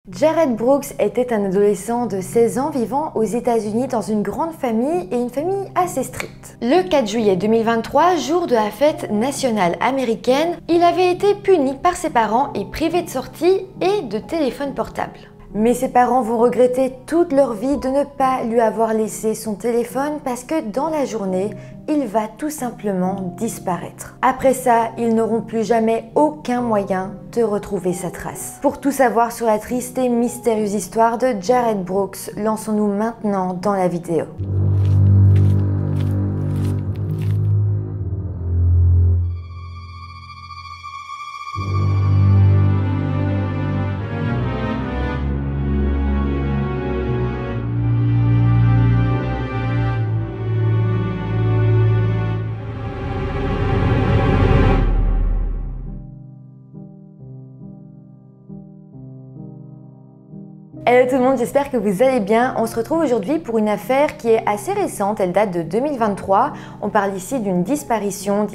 Jared Brooks était un adolescent de 16 ans vivant aux États-Unis dans une grande famille et une famille assez stricte. Le 4 juillet 2023, jour de la fête nationale américaine, il avait été puni par ses parents et privé de sortie et de téléphone portable. Mais ses parents vont regretter toute leur vie de ne pas lui avoir laissé son téléphone parce que dans la journée, il va tout simplement disparaître. Après ça, ils n'auront plus jamais aucun moyen de retrouver sa trace. Pour tout savoir sur la triste et mystérieuse histoire de Jared Brooks, lançons-nous maintenant dans la vidéo. Hello tout le monde, j'espère que vous allez bien. On se retrouve aujourd'hui pour une affaire qui est assez récente, elle date de 2023. On parle ici d'une disparition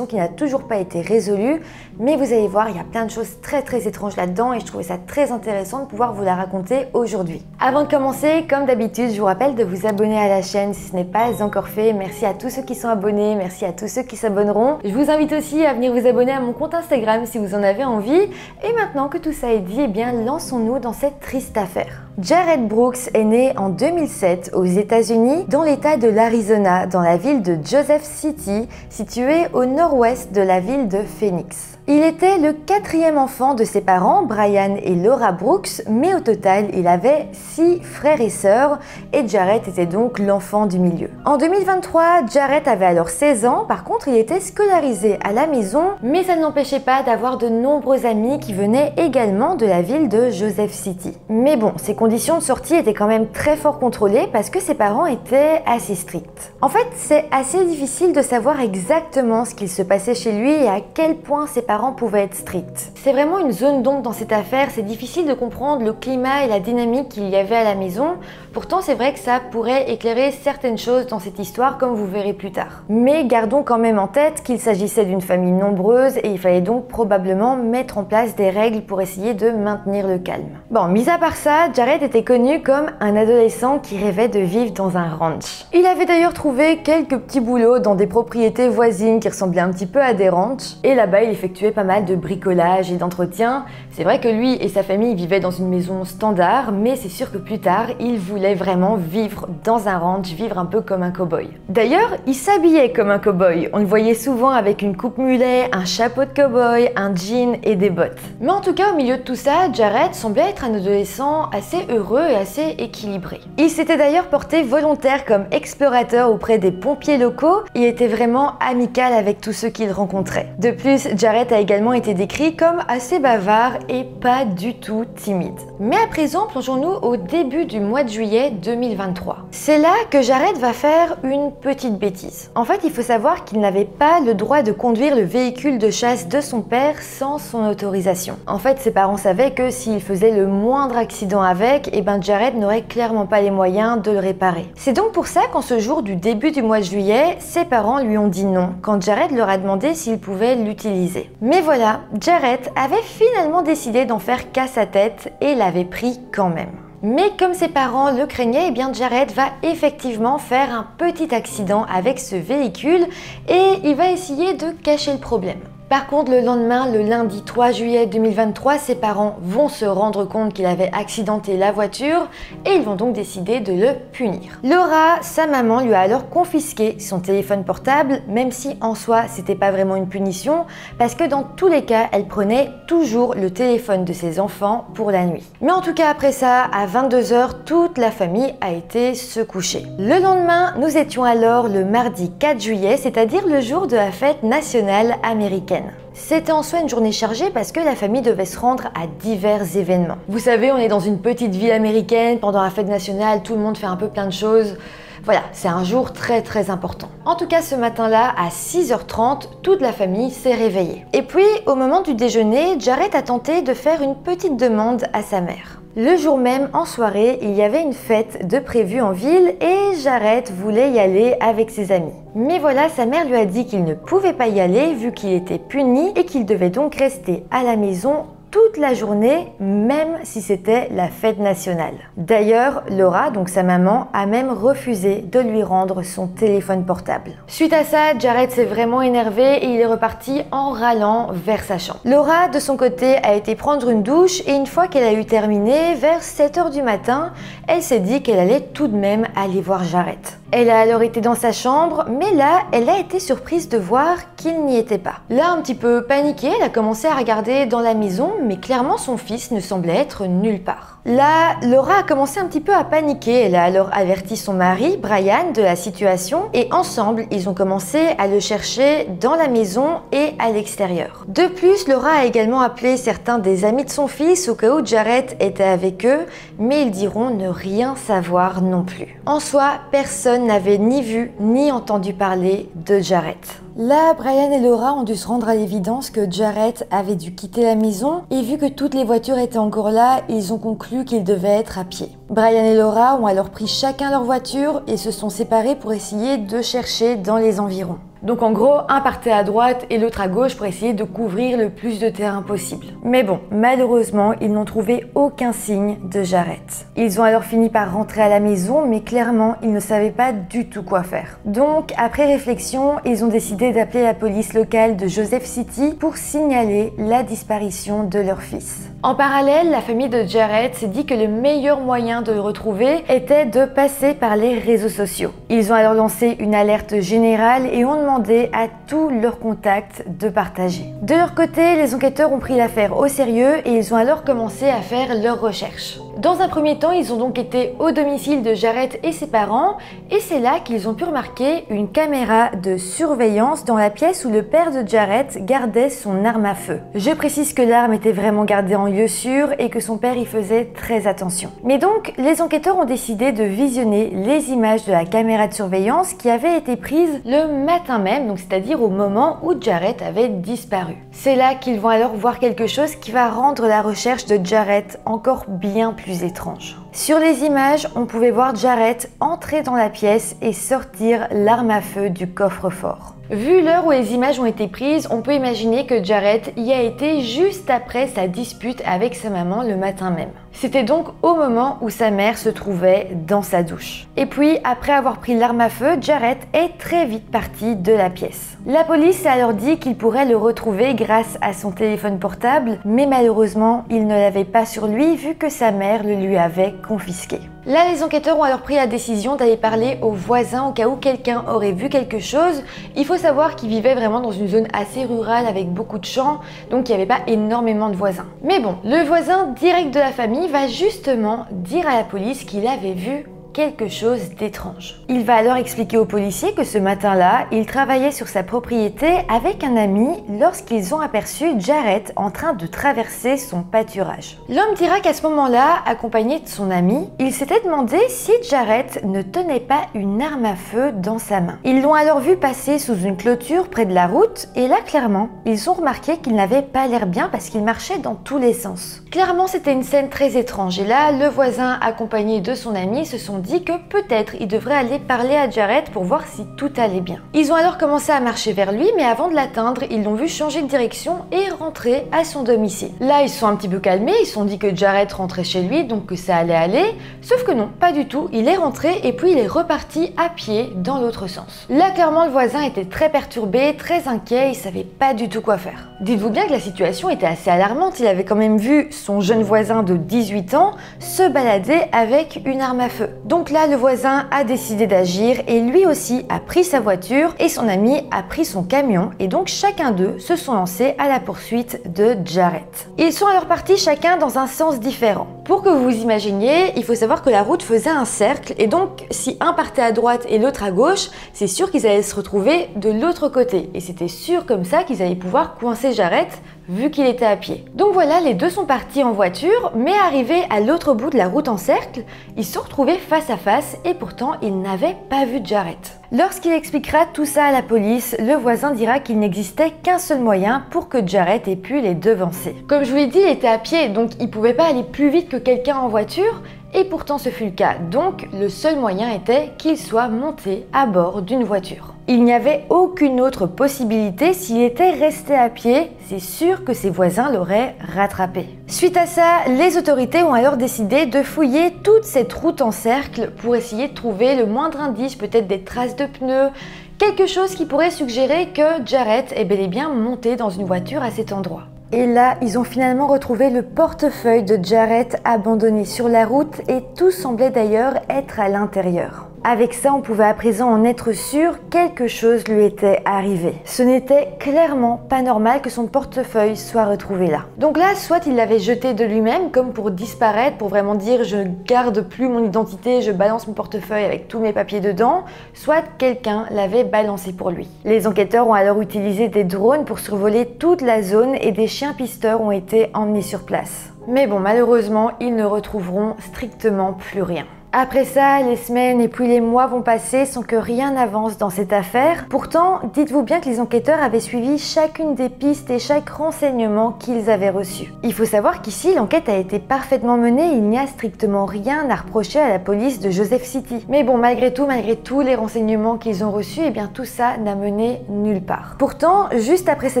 qui n'a toujours pas été résolue. Mais vous allez voir, il y a plein de choses très étranges là-dedans et je trouvais ça très intéressant de pouvoir vous la raconter aujourd'hui. Avant de commencer, comme d'habitude, je vous rappelle de vous abonner à la chaîne si ce n'est pas encore fait. Merci à tous ceux qui sont abonnés, merci à tous ceux qui s'abonneront. Je vous invite aussi à venir vous abonner à mon compte Instagram si vous en avez envie. Et maintenant que tout ça est dit, eh bien lançons-nous dans cette triste affaire. Jared Brooks est né en 2007 aux États-Unis dans l'État de l'Arizona, dans la ville de Joseph City, située au nord-ouest de la ville de Phoenix. Il était le quatrième enfant de ses parents, Brian et Laura Brooks, mais au total, il avait 6 frères et sœurs et Jared était donc l'enfant du milieu. En 2023, Jared avait alors 16 ans, par contre, il était scolarisé à la maison, mais ça ne l'empêchait pas d'avoir de nombreux amis qui venaient également de la ville de Joseph City. Mais bon, ses conditions de sortie étaient quand même très fort contrôlées parce que ses parents étaient assez stricts. En fait, c'est assez difficile de savoir exactement ce qu'il se passait chez lui et à quel point ses parents pouvaient être stricts. C'est vraiment une zone d'ombre dans cette affaire, c'est difficile de comprendre le climat et la dynamique qu'il y avait à la maison. Pourtant, c'est vrai que ça pourrait éclairer certaines choses dans cette histoire, comme vous verrez plus tard. Mais gardons quand même en tête qu'il s'agissait d'une famille nombreuse et il fallait donc probablement mettre en place des règles pour essayer de maintenir le calme. Bon, mis à part ça, Jared était connu comme un adolescent qui rêvait de vivre dans un ranch. Il avait d'ailleurs trouvé quelques petits boulots dans des propriétés voisines qui ressemblaient un petit peu à des ranchs, et là-bas il effectuait pas mal de bricolage et d'entretien. C'est vrai que lui et sa famille vivaient dans une maison standard, mais c'est sûr que plus tard, il voulait vraiment vivre dans un ranch, vivre un peu comme un cow-boy. D'ailleurs, il s'habillait comme un cow-boy. On le voyait souvent avec une coupe mulet, un chapeau de cow-boy, un jean et des bottes. Mais en tout cas, au milieu de tout ça, Jared semblait être un adolescent assez heureux et assez équilibré. Il s'était d'ailleurs porté volontaire comme explorateur auprès des pompiers locaux et était vraiment amical avec tous ceux qu'il rencontrait. De plus, Jared a également été décrit comme assez bavard et pas du tout timide. Mais à présent, plongeons-nous au début du mois de juillet 2023. C'est là que Jared va faire une petite bêtise. En fait, il faut savoir qu'il n'avait pas le droit de conduire le véhicule de chasse de son père sans son autorisation. En fait, ses parents savaient que s'il faisait le moindre accident avec, eh ben Jared n'aurait clairement pas les moyens de le réparer. C'est donc pour ça qu'en ce jour du début du mois de juillet, ses parents lui ont dit non, quand Jared leur a demandé s'il pouvait l'utiliser. Mais voilà, Jared avait finalement décidé d'en faire qu'à sa tête et l'avait pris quand même. Mais comme ses parents le craignaient, eh bien Jared va effectivement faire un petit accident avec ce véhicule et il va essayer de cacher le problème. Par contre, le lendemain, le lundi 3 juillet 2023, ses parents vont se rendre compte qu'il avait accidenté la voiture et ils vont donc décider de le punir. Laura, sa maman, lui a alors confisqué son téléphone portable, même si en soi, c'était pas vraiment une punition, parce que dans tous les cas, elle prenait toujours le téléphone de ses enfants pour la nuit. Mais en tout cas, après ça, à 22 h, toute la famille a été se coucher. Le lendemain, nous étions alors le mardi 4 juillet, c'est-à-dire le jour de la fête nationale américaine. C'était en soi une journée chargée parce que la famille devait se rendre à divers événements. Vous savez, on est dans une petite ville américaine, pendant la fête nationale, tout le monde fait un peu plein de choses. Voilà, c'est un jour très important. En tout cas, ce matin-là, à 6 h 30, toute la famille s'est réveillée. Et puis, au moment du déjeuner, Jared a tenté de faire une petite demande à sa mère. Le jour même, en soirée, il y avait une fête de prévue en ville et Jared voulait y aller avec ses amis. Mais voilà, sa mère lui a dit qu'il ne pouvait pas y aller vu qu'il était puni et qu'il devait donc rester à la maison toute la journée, même si c'était la fête nationale. D'ailleurs, Laura, donc sa maman, a même refusé de lui rendre son téléphone portable. Suite à ça, Jared s'est vraiment énervé et il est reparti en râlant vers sa chambre. Laura, de son côté, a été prendre une douche et une fois qu'elle a eu terminé, vers 7 h du matin, elle s'est dit qu'elle allait tout de même aller voir Jared. Elle a alors été dans sa chambre, mais là, elle a été surprise de voir qu'il n'y était pas. Là, un petit peu paniquée, elle a commencé à regarder dans la maison, mais clairement son fils ne semblait être nulle part. Là, Laura a commencé un petit peu à paniquer. Elle a alors averti son mari, Brian, de la situation et ensemble, ils ont commencé à le chercher dans la maison et à l'extérieur. De plus, Laura a également appelé certains des amis de son fils au cas où Jared était avec eux, mais ils diront ne rien savoir non plus. En soi, personne n'avait ni vu ni entendu parler de Jared. Là, Brian et Laura ont dû se rendre à l'évidence que Jared avait dû quitter la maison et vu que toutes les voitures étaient encore là, ils ont conclu qu'il devait être à pied. Brian et Laura ont alors pris chacun leur voiture et se sont séparés pour essayer de chercher dans les environs. Donc en gros, un partait à droite et l'autre à gauche pour essayer de couvrir le plus de terrain possible. Mais bon, malheureusement, ils n'ont trouvé aucun signe de Jared. Ils ont alors fini par rentrer à la maison, mais clairement, ils ne savaient pas du tout quoi faire. Donc, après réflexion, ils ont décidé d'appeler la police locale de Joseph City pour signaler la disparition de leur fils. En parallèle, la famille de Jared s'est dit que le meilleur moyen de le retrouver était de passer par les réseaux sociaux. Ils ont alors lancé une alerte générale et ont demandé à tous leurs contacts de partager. De leur côté, les enquêteurs ont pris l'affaire au sérieux et ils ont alors commencé à faire leurs recherches. Dans un premier temps, ils ont donc été au domicile de Jared et ses parents et c'est là qu'ils ont pu remarquer une caméra de surveillance dans la pièce où le père de Jared gardait son arme à feu. Je précise que l'arme était vraiment gardée en lieu sûr et que son père y faisait très attention. Mais donc, les enquêteurs ont décidé de visionner les images de la caméra de surveillance qui avait été prise le matin même, donc c'est-à-dire au moment où Jared avait disparu. C'est là qu'ils vont alors voir quelque chose qui va rendre la recherche de Jared encore bien plus étrange. Sur les images, on pouvait voir Jared entrer dans la pièce et sortir l'arme à feu du coffre-fort. Vu l'heure où les images ont été prises, on peut imaginer que Jared y a été juste après sa dispute avec sa maman le matin même. C'était donc au moment où sa mère se trouvait dans sa douche. Et puis, après avoir pris l'arme à feu, Jared est très vite parti de la pièce. La police a alors dit qu'il pourrait le retrouver grâce à son téléphone portable, mais malheureusement, il ne l'avait pas sur lui vu que sa mère le lui avait confisqué. Là, les enquêteurs ont alors pris la décision d'aller parler aux voisins au cas où quelqu'un aurait vu quelque chose. Il faut savoir qu'ils vivaient vraiment dans une zone assez rurale avec beaucoup de champs, donc il n'y avait pas énormément de voisins. Mais bon, le voisin direct de la famille va justement dire à la police qu'il avait vu quelque chose d'étrange. Il va alors expliquer aux policiers que ce matin-là, il travaillait sur sa propriété avec un ami lorsqu'ils ont aperçu Jared en train de traverser son pâturage. L'homme dira qu'à ce moment-là, accompagné de son ami, il s'était demandé si Jared ne tenait pas une arme à feu dans sa main. Ils l'ont alors vu passer sous une clôture près de la route et là, clairement, ils ont remarqué qu'il n'avait pas l'air bien parce qu'il marchait dans tous les sens. Clairement, c'était une scène très étrange et là, le voisin accompagné de son ami se sont dit que peut-être il devrait aller parler à Jared pour voir si tout allait bien. Ils ont alors commencé à marcher vers lui, mais avant de l'atteindre, ils l'ont vu changer de direction et rentrer à son domicile. Là, ils se sont un petit peu calmés, ils se sont dit que Jared rentrait chez lui, donc que ça allait aller, sauf que non, pas du tout. Il est rentré et puis il est reparti à pied dans l'autre sens. Là, clairement, le voisin était très perturbé, très inquiet, il savait pas du tout quoi faire. Dites-vous bien que la situation était assez alarmante, il avait quand même vu son jeune voisin de 18 ans se balader avec une arme à feu. Donc là, le voisin a décidé d'agir et lui aussi a pris sa voiture et son ami a pris son camion et donc chacun d'eux se sont lancés à la poursuite de Jared. Ils sont alors partis chacun dans un sens différent. Pour que vous vous imaginiez, il faut savoir que la route faisait un cercle et donc si un partait à droite et l'autre à gauche, c'est sûr qu'ils allaient se retrouver de l'autre côté et c'était sûr comme ça qu'ils allaient pouvoir coincer Jared vu qu'il était à pied. Donc voilà, les deux sont partis en voiture, mais arrivés à l'autre bout de la route en cercle, ils se sont retrouvés face à face et pourtant ils n'avaient pas vu Jared. Lorsqu'il expliquera tout ça à la police, le voisin dira qu'il n'existait qu'un seul moyen pour que Jared ait pu les devancer. Comme je vous l'ai dit, il était à pied, donc il pouvait pas aller plus vite que quelqu'un en voiture, et pourtant ce fut le cas. Donc le seul moyen était qu'il soit monté à bord d'une voiture. Il n'y avait aucune autre possibilité. S'il était resté à pied, c'est sûr que ses voisins l'auraient rattrapé. Suite à ça, les autorités ont alors décidé de fouiller toute cette route en cercle pour essayer de trouver le moindre indice, peut-être des traces de pneus, quelque chose qui pourrait suggérer que Jarrett est bel et bien monté dans une voiture à cet endroit. Et là, ils ont finalement retrouvé le portefeuille de Jarrett abandonné sur la route et tout semblait d'ailleurs être à l'intérieur. Avec ça, on pouvait à présent en être sûr, quelque chose lui était arrivé. Ce n'était clairement pas normal que son portefeuille soit retrouvé là. Donc là, soit il l'avait jeté de lui-même, comme pour disparaître, pour vraiment dire je garde plus mon identité, je balance mon portefeuille avec tous mes papiers dedans, soit quelqu'un l'avait balancé pour lui. Les enquêteurs ont alors utilisé des drones pour survoler toute la zone et des chiens pisteurs ont été emmenés sur place. Mais bon, malheureusement, ils ne retrouveront strictement plus rien. Après ça, les semaines et puis les mois vont passer sans que rien n'avance dans cette affaire. Pourtant, dites-vous bien que les enquêteurs avaient suivi chacune des pistes et chaque renseignement qu'ils avaient reçu. Il faut savoir qu'ici, l'enquête a été parfaitement menée, il n'y a strictement rien à reprocher à la police de Joseph City. Mais bon, malgré tous les renseignements qu'ils ont reçus, eh bien tout ça n'a mené nulle part. Pourtant, juste après sa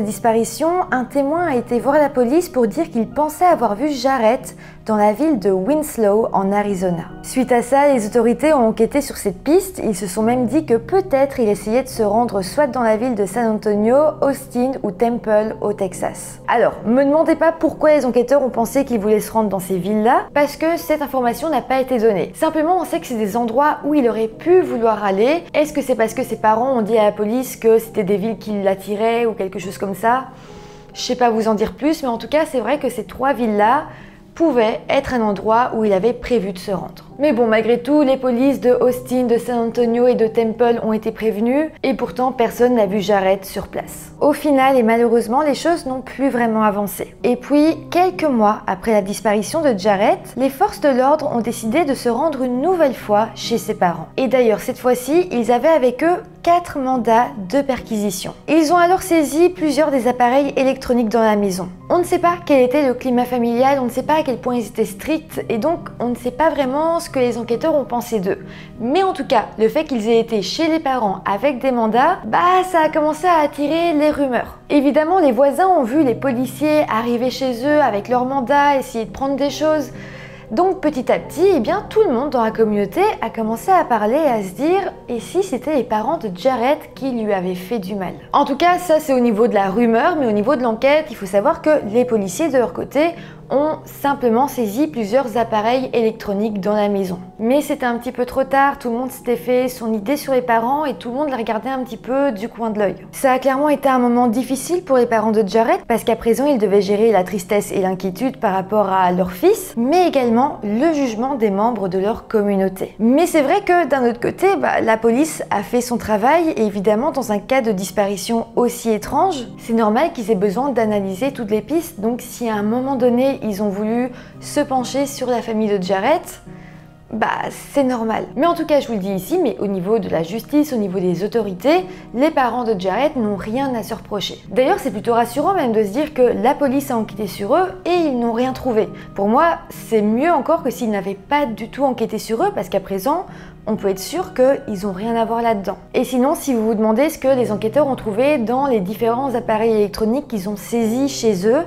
disparition, un témoin a été voir la police pour dire qu'il pensait avoir vu Jarrett dans la ville de Winslow en Arizona. Suite à ça, les autorités ont enquêté sur cette piste. Ils se sont même dit que peut-être il essayait de se rendre soit dans la ville de San Antonio, Austin ou Temple au Texas. Alors, me demandez pas pourquoi les enquêteurs ont pensé qu'il voulait se rendre dans ces villes-là, parce que cette information n'a pas été donnée. Simplement, on sait que c'est des endroits où il aurait pu vouloir aller. Est-ce que c'est parce que ses parents ont dit à la police que c'était des villes qui l'attiraient ou quelque chose comme ça? Je sais pas vous en dire plus, mais en tout cas, c'est vrai que ces trois villes-là pouvait être un endroit où il avait prévu de se rendre. Mais bon, malgré tout, les polices de Austin, de San Antonio et de Temple ont été prévenues et pourtant personne n'a vu Jarrett sur place. Au final et malheureusement, les choses n'ont plus vraiment avancé. Et puis, quelques mois après la disparition de Jarrett, les forces de l'ordre ont décidé de se rendre une nouvelle fois chez ses parents. Et d'ailleurs, cette fois-ci, ils avaient avec eux 4 mandats de perquisition. Ils ont alors saisi plusieurs des appareils électroniques dans la maison. On ne sait pas quel était le climat familial, on ne sait pas à quel point ils étaient stricts et donc on ne sait pas vraiment ce que les enquêteurs ont pensé d'eux. Mais en tout cas, le fait qu'ils aient été chez les parents avec des mandats, ça a commencé à attirer les rumeurs. Évidemment, les voisins ont vu les policiers arriver chez eux avec leurs mandats, essayer de prendre des choses. Donc petit à petit, eh bien, tout le monde dans la communauté a commencé à parler et à se dire « et si c'était les parents de Jarrett qui lui avaient fait du mal ?» En tout cas, ça c'est au niveau de la rumeur, mais au niveau de l'enquête, il faut savoir que les policiers de leur côté ont simplement saisi plusieurs appareils électroniques dans la maison. Mais c'était un petit peu trop tard, tout le monde s'était fait son idée sur les parents et tout le monde les regardait un petit peu du coin de l'œil. Ça a clairement été un moment difficile pour les parents de Jarrett parce qu'à présent ils devaient gérer la tristesse et l'inquiétude par rapport à leur fils, mais également le jugement des membres de leur communauté. Mais c'est vrai que d'un autre côté, la police a fait son travail et évidemment dans un cas de disparition aussi étrange, c'est normal qu'ils aient besoin d'analyser toutes les pistes, donc si à un moment donné ils ont voulu se pencher sur la famille de Jarrett, c'est normal. Mais en tout cas, je vous le dis ici, mais au niveau de la justice, au niveau des autorités, les parents de Jarrett n'ont rien à se reprocher. D'ailleurs, c'est plutôt rassurant même de se dire que la police a enquêté sur eux et ils n'ont rien trouvé. Pour moi, c'est mieux encore que s'ils n'avaient pas du tout enquêté sur eux, parce qu'à présent, on peut être sûr qu'ils n'ont rien à voir là-dedans. Et sinon, si vous vous demandez ce que les enquêteurs ont trouvé dans les différents appareils électroniques qu'ils ont saisis chez eux,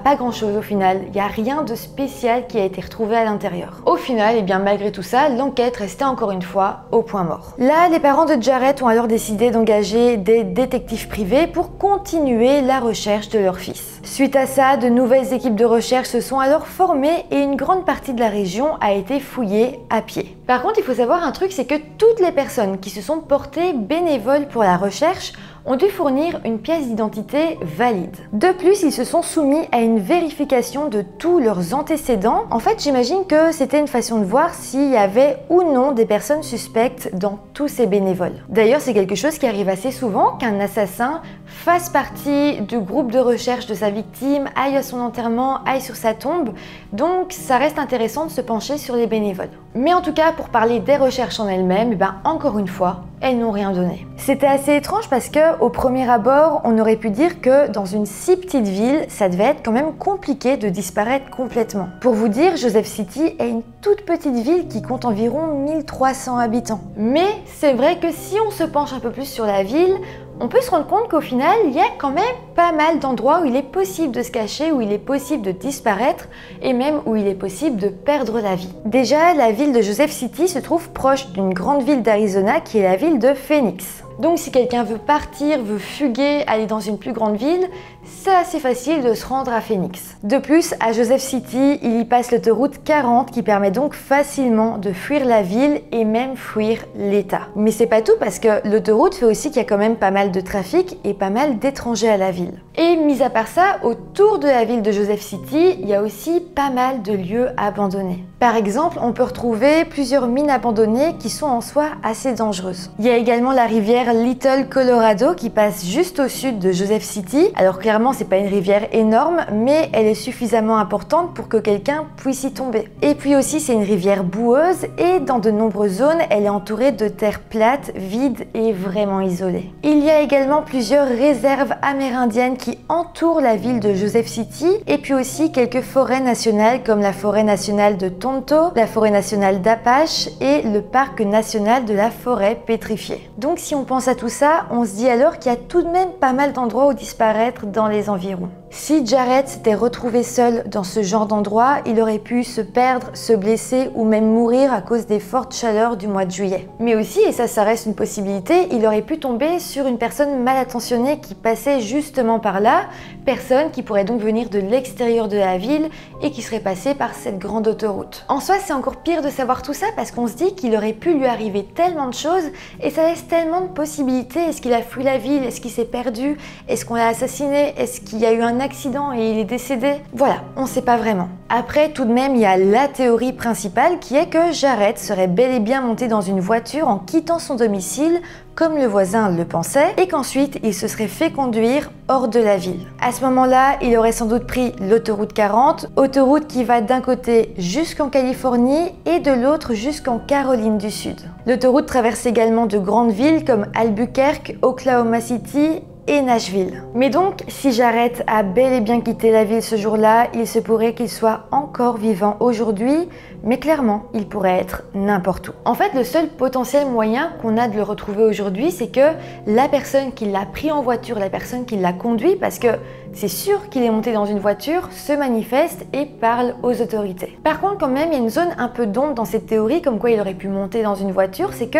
pas grand chose au final, il n'y a rien de spécial qui a été retrouvé à l'intérieur. Au final, et bien malgré tout ça, l'enquête restait encore une fois au point mort. Là, les parents de Jarrett ont alors décidé d'engager des détectives privés pour continuer la recherche de leur fils. Suite à ça, de nouvelles équipes de recherche se sont alors formées et une grande partie de la région a été fouillée à pied. Par contre, il faut savoir un truc, c'est que toutes les personnes qui se sont portées bénévoles pour la recherche ont dû fournir une pièce d'identité valide. De plus, ils se sont soumis à une vérification de tous leurs antécédents. En fait, j'imagine que c'était une façon de voir s'il y avait ou non des personnes suspectes dans tous ces bénévoles. D'ailleurs, c'est quelque chose qui arrive assez souvent qu'un assassin fasse partie du groupe de recherche de sa victime, aille à son enterrement, aille sur sa tombe. Donc ça reste intéressant de se pencher sur les bénévoles. Mais en tout cas, pour parler des recherches en elles-mêmes, encore une fois, elles n'ont rien donné. C'était assez étrange parce que, au premier abord, on aurait pu dire que dans une si petite ville, ça devait être quand même compliqué de disparaître complètement. Pour vous dire, Joseph City est une toute petite ville qui compte environ 1300 habitants. Mais c'est vrai que si on se penche un peu plus sur la ville, on peut se rendre compte qu'au final, il y a quand même pas mal d'endroits où il est possible de se cacher, où il est possible de disparaître et même où il est possible de perdre la vie. Déjà, la ville de Joseph City se trouve proche d'une grande ville d'Arizona qui est la ville de Phoenix. Donc si quelqu'un veut partir, veut fuguer, aller dans une plus grande ville, c'est assez facile de se rendre à Phoenix. De plus, à Joseph City, il y passe l'autoroute 40 qui permet donc facilement de fuir la ville et même fuir l'État. Mais c'est pas tout parce que l'autoroute fait aussi qu'il y a quand même pas mal de trafic et pas mal d'étrangers à la ville. Et mis à part ça, autour de la ville de Joseph City, il y a aussi pas mal de lieux abandonnés. Par exemple, on peut retrouver plusieurs mines abandonnées qui sont en soi assez dangereuses. Il y a également la rivière Little Colorado qui passe juste au sud de Joseph City. Alors clairement, c'est pas une rivière énorme, mais elle est suffisamment importante pour que quelqu'un puisse y tomber. Et puis aussi, c'est une rivière boueuse et dans de nombreuses zones, elle est entourée de terre plate, vide et vraiment isolée. Il y a également plusieurs réserves amérindiennes qui entourent la ville de Joseph City et puis aussi quelques forêts nationales comme la forêt nationale de Tonto, la forêt nationale d'Apache et le parc national de la forêt pétrifiée. Donc si on pense à tout ça, on se dit alors qu'il y a tout de même pas mal d'endroits où disparaître dans les environs. Si Jarrett s'était retrouvé seul dans ce genre d'endroit, il aurait pu se perdre, se blesser ou même mourir à cause des fortes chaleurs du mois de juillet. Mais aussi, et ça reste une possibilité, il aurait pu tomber sur une personne mal attentionnée qui passait justement par là, personne qui pourrait donc venir de l'extérieur de la ville et qui serait passée par cette grande autoroute. En soi, c'est encore pire de savoir tout ça parce qu'on se dit qu'il aurait pu lui arriver tellement de choses et ça laisse tellement de possibilités. Est-ce qu'il a fui la ville? Est-ce qu'il s'est perdu? Est-ce qu'on l'a assassiné? Est-ce qu'il y a eu un accident et il est décédé? Voilà, on sait pas vraiment. Après, tout de même, il y a la théorie principale qui est que Jarrett serait bel et bien monté dans une voiture en quittant son domicile comme le voisin le pensait, et qu'ensuite il se serait fait conduire hors de la ville. À ce moment-là, il aurait sans doute pris l'autoroute 40, autoroute qui va d'un côté jusqu'en Californie et de l'autre jusqu'en Caroline du Sud. L'autoroute traverse également de grandes villes comme Albuquerque, Oklahoma City et Nashville. Mais donc, si Jarrett a bel et bien quitté la ville ce jour-là, il se pourrait qu'il soit encore vivant aujourd'hui, mais clairement, il pourrait être n'importe où. En fait, le seul potentiel moyen qu'on a de le retrouver aujourd'hui, c'est que la personne qui l'a pris en voiture, la personne qui l'a conduit, parce que c'est sûr qu'il est monté dans une voiture, se manifeste et parle aux autorités. Par contre, quand même, il y a une zone un peu d'ombre dans cette théorie, comme quoi il aurait pu monter dans une voiture, c'est que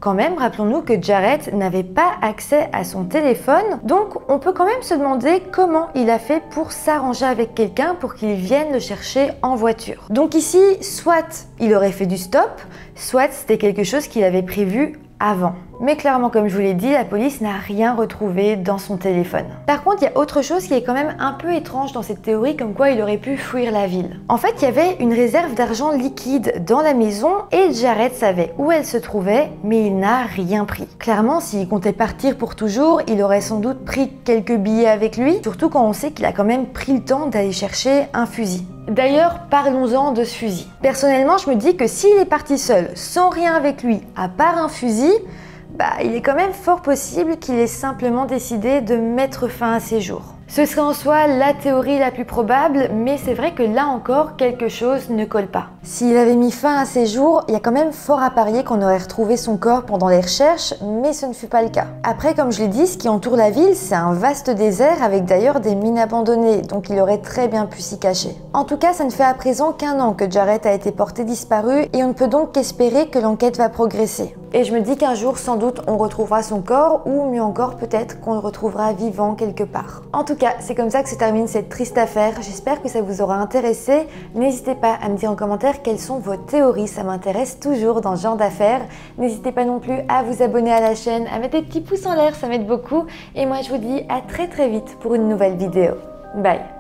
quand même, rappelons-nous que Jarrett n'avait pas accès à son téléphone, donc on peut quand même se demander comment il a fait pour s'arranger avec quelqu'un pour qu'il vienne le chercher en voiture. Donc ici, soit il aurait fait du stop, soit c'était quelque chose qu'il avait prévu avant. Mais clairement, comme je vous l'ai dit, la police n'a rien retrouvé dans son téléphone. Par contre, il y a autre chose qui est quand même un peu étrange dans cette théorie, comme quoi il aurait pu fuir la ville. En fait, il y avait une réserve d'argent liquide dans la maison et Jarrett savait où elle se trouvait, mais il n'a rien pris. Clairement, s'il comptait partir pour toujours, il aurait sans doute pris quelques billets avec lui, surtout quand on sait qu'il a quand même pris le temps d'aller chercher un fusil. D'ailleurs, parlons-en de ce fusil. Personnellement, je me dis que s'il est parti seul, sans rien avec lui, à part un fusil, il est quand même fort possible qu'il ait simplement décidé de mettre fin à ses jours. Ce serait en soi la théorie la plus probable, mais c'est vrai que là encore, quelque chose ne colle pas. S'il avait mis fin à ses jours, il y a quand même fort à parier qu'on aurait retrouvé son corps pendant les recherches, mais ce ne fut pas le cas. Après, comme je l'ai dit, ce qui entoure la ville, c'est un vaste désert avec d'ailleurs des mines abandonnées, donc il aurait très bien pu s'y cacher. En tout cas, ça ne fait à présent qu'1 an que Jarrett a été porté disparu et on ne peut donc qu'espérer que l'enquête va progresser. Et je me dis qu'un jour, sans doute, on retrouvera son corps, ou mieux encore, peut-être qu'on le retrouvera vivant quelque part. En tout cas, c'est comme ça que se termine cette triste affaire. J'espère que ça vous aura intéressé. N'hésitez pas à me dire en commentaire quelles sont vos théories, ça m'intéresse toujours dans ce genre d'affaires. N'hésitez pas non plus à vous abonner à la chaîne, à mettre des petits pouces en l'air, ça m'aide beaucoup. Et moi, je vous dis à très vite pour une nouvelle vidéo. Bye!